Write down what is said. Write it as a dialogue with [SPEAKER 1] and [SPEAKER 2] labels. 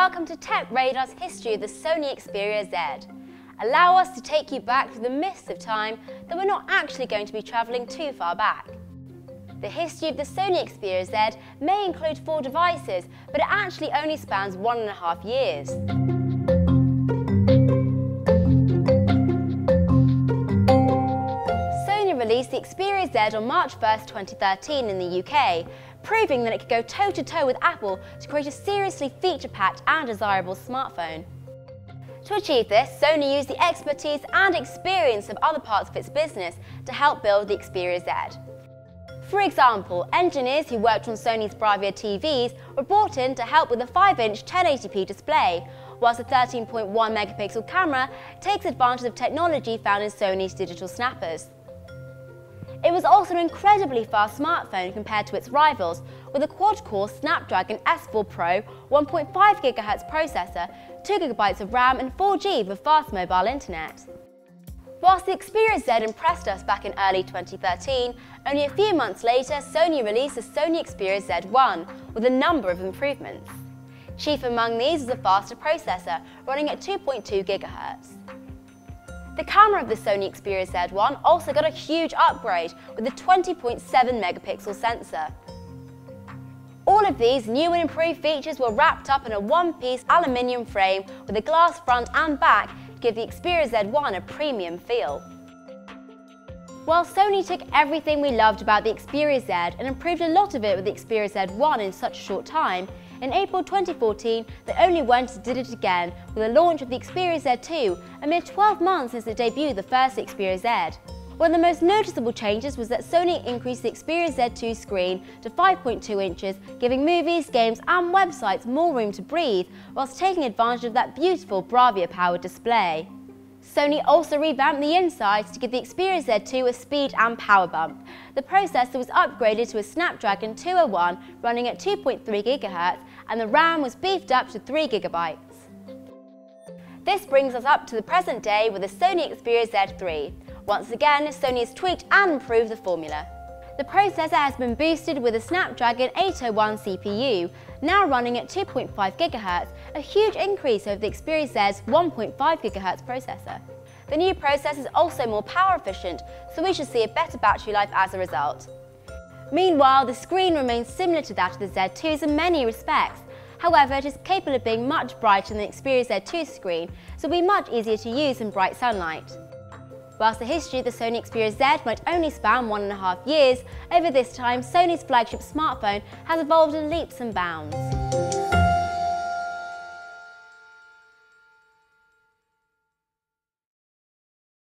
[SPEAKER 1] welcome to Tech Radar's history of the Sony Xperia Z. Allow us to take you back to the mists of time that we're not actually going to be travelling too far back. The history of the Sony Xperia Z may include 4 devices, but it actually only spans 1.5 years. Sony released the Xperia Z on March 1st, 2013 in the UK, proving that it could go toe-to-toe with Apple to create a seriously feature-packed and desirable smartphone. To achieve this, Sony used the expertise and experience of other parts of its business to help build the Xperia Z. For example, engineers who worked on Sony's Bravia TVs were brought in to help with a 5-inch 1080p display, whilst a 13.1 megapixel camera takes advantage of technology found in Sony's digital snappers. It was also an incredibly fast smartphone compared to its rivals, with a quad-core Snapdragon S4 Pro 1.5 GHz processor, 2 GB of RAM and 4G for fast mobile internet. Whilst the Xperia Z impressed us back in early 2013, only a few months later Sony released the Sony Xperia Z1 with a number of improvements. Chief among these was a faster processor, running at 2.2 GHz. The camera of the Sony Xperia Z1 also got a huge upgrade with a 20.7 megapixel sensor. All of these new and improved features were wrapped up in a one-piece aluminium frame with a glass front and back to give the Xperia Z1 a premium feel. While Sony took everything we loved about the Xperia Z and improved a lot of it with the Xperia Z1 in such a short time, in April 2014 they only went and did it again with the launch of the Xperia Z2, a mere 12 months since it debuted the first Xperia Z. One of the most noticeable changes was that Sony increased the Xperia Z2 screen to 5.2 inches, giving movies, games and websites more room to breathe, whilst taking advantage of that beautiful Bravia-powered display. Sony also revamped the insides to give the Xperia Z2 a speed and power bump. The processor was upgraded to a Snapdragon 201 running at 2.3 GHz and the RAM was beefed up to 3 GB. This brings us up to the present day with the Sony Xperia Z3. Once again, Sony has tweaked and improved the formula. The processor has been boosted with a Snapdragon 801 CPU, now running at 2.5 GHz, a huge increase over the Xperia Z's 1.5 GHz processor. The new processor is also more power efficient, so we should see a better battery life as a result. Meanwhile, the screen remains similar to that of the Z2's in many respects. However, it is capable of being much brighter than the Xperia Z2 screen, so it will be much easier to use in bright sunlight. Whilst the history of the Sony Xperia Z might only span 1.5 years, over this time Sony's flagship smartphone has evolved in leaps and bounds.